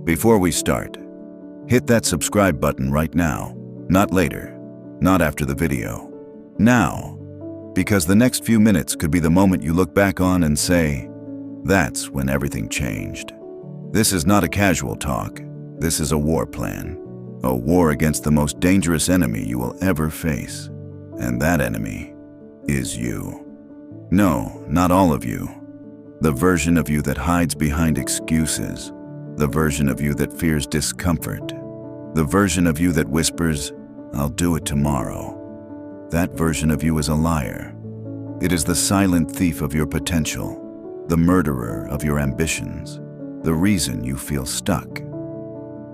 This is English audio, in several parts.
Before we start, hit that subscribe button right now, not later, not after the video. Now, because the next few minutes could be the moment you look back on and say, that's when everything changed. This is not a casual talk. This is a war plan. A war against the most dangerous enemy you will ever face. And that enemy is you. No, not all of you. The version of you that hides behind excuses. The version of you that fears discomfort. The version of you that whispers, I'll do it tomorrow. That version of you is a liar. It is the silent thief of your potential, the murderer of your ambitions, the reason you feel stuck.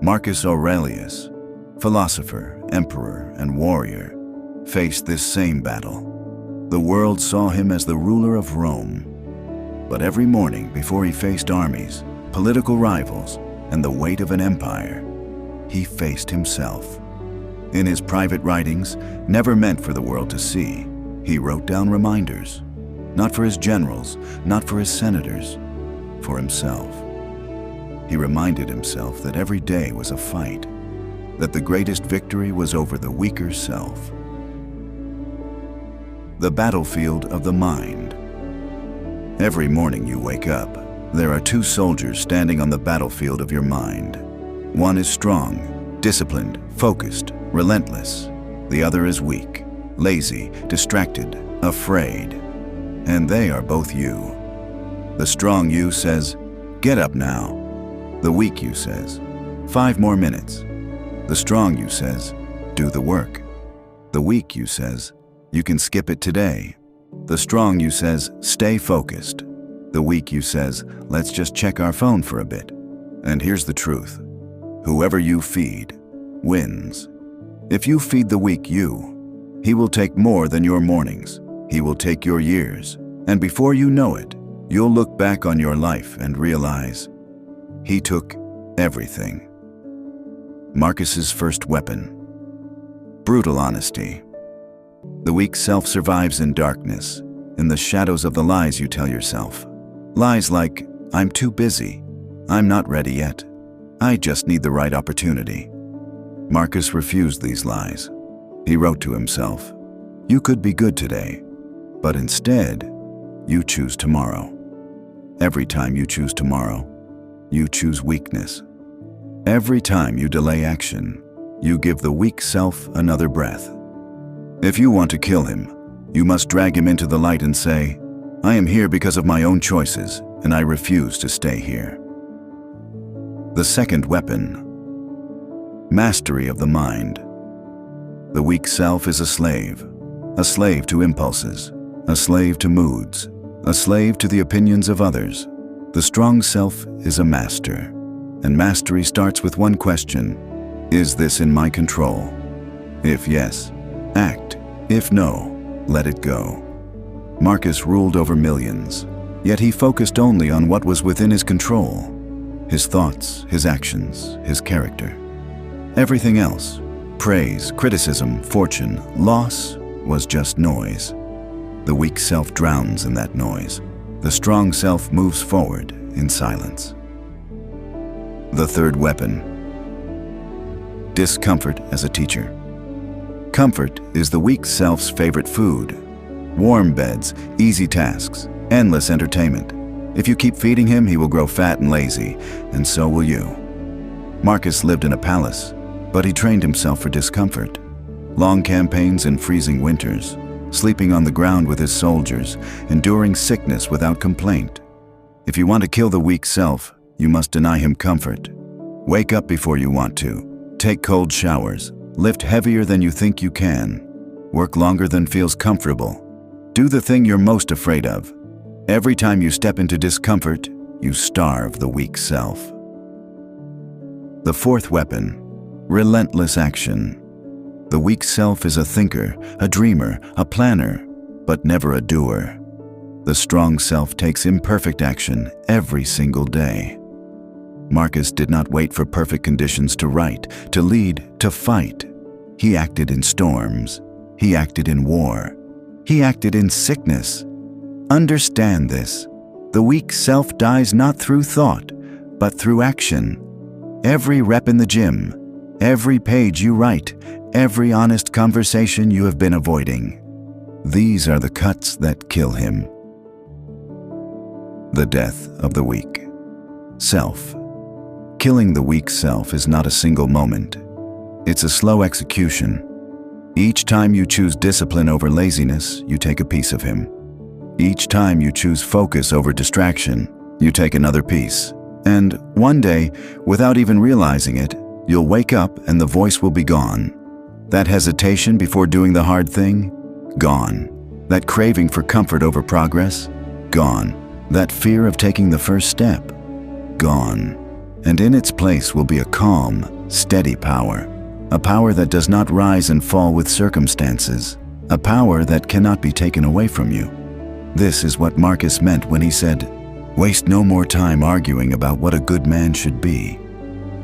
Marcus Aurelius, philosopher, emperor, and warrior, faced this same battle. The world saw him as the ruler of Rome. But every morning before he faced armies, political rivals, and the weight of an empire, he faced himself. In his private writings, never meant for the world to see, he wrote down reminders, not for his generals, not for his senators, for himself. He reminded himself that every day was a fight, that the greatest victory was over the weaker self. The battlefield of the mind. Every morning you wake up, there are two soldiers standing on the battlefield of your mind. One is strong, disciplined, focused, relentless. The other is weak, lazy, distracted, afraid. And they are both you. The strong you says, get up now. The weak you says, 5 more minutes. The strong you says, do the work. The weak you says, you can skip it today. The strong you says, stay focused. The weak you says, let's just check our phone for a bit. And here's the truth. Whoever you feed wins. If you feed the weak you, he will take more than your mornings. He will take your years. And before you know it, you'll look back on your life and realize he took everything. Marcus's first weapon. Brutal honesty. The weak self survives in darkness, in the shadows of the lies you tell yourself. Lies like, I'm too busy, I'm not ready yet, I just need the right opportunity. Marcus refused these lies. He wrote to himself, you could be good today, but instead, you choose tomorrow. Every time you choose tomorrow, you choose weakness. Every time you delay action, you give the weak self another breath. If you want to kill him, you must drag him into the light and say, I am here because of my own choices, and I refuse to stay here. The second weapon. Mastery of the mind. The weak self is a slave to impulses, a slave to moods, a slave to the opinions of others. The strong self is a master, and mastery starts with one question, is this in my control? If yes, act. If no, let it go. Marcus ruled over millions, yet he focused only on what was within his control. His thoughts, his actions, his character. Everything else, praise, criticism, fortune, loss, was just noise. The weak self drowns in that noise. The strong self moves forward in silence. The third weapon. Discomfort as a teacher. Comfort is the weak self's favorite food. Warm beds, easy tasks, endless entertainment. If you keep feeding him, he will grow fat and lazy, and so will you. Marcus lived in a palace, but he trained himself for discomfort. Long campaigns and freezing winters, sleeping on the ground with his soldiers, enduring sickness without complaint. If you want to kill the weak self, you must deny him comfort. Wake up before you want to. Take cold showers. Lift heavier than you think you can. Work longer than feels comfortable. Do the thing you're most afraid of. Every time you step into discomfort, you starve the weak self. The fourth weapon. Relentless action. The weak self is a thinker, a dreamer, a planner, but never a doer. The strong self takes imperfect action every single day. Marcus did not wait for perfect conditions to write, to lead, to fight. He acted in storms. He acted in war. He acted in sickness. Understand this. The weak self dies not through thought, but through action. every rep in the gym, every page you write, every honest conversation you have been avoiding. These are the cuts that kill him. The death of the weak. Self. Killing the weak self is not a single moment. It's a slow execution. Each time you choose discipline over laziness, you take a piece of him. Each time you choose focus over distraction, you take another piece. And one day, without even realizing it, you'll wake up and the voice will be gone. That hesitation before doing the hard thing? Gone. That craving for comfort over progress? Gone. That fear of taking the first step? Gone. And in its place will be a calm, steady power. A power that does not rise and fall with circumstances. A power that cannot be taken away from you. This is what Marcus meant when he said, "Waste no more time arguing about what a good man should be.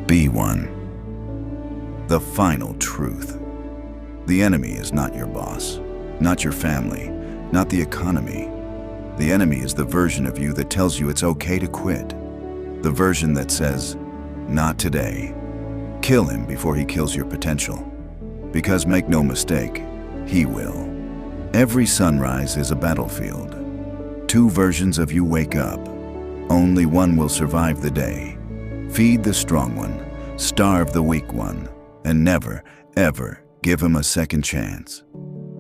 Be one." The final truth. The enemy is not your boss, not your family, not the economy. The enemy is the version of you that tells you it's okay to quit. The version that says, "Not today." Kill him before he kills your potential. Because make no mistake, he will. Every sunrise is a battlefield. Two versions of you wake up. Only one will survive the day. Feed the strong one, starve the weak one, and never, ever give him a second chance.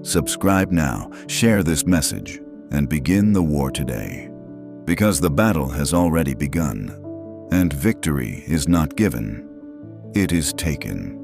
Subscribe now, share this message, and begin the war today. Because the battle has already begun, and victory is not given, it is taken.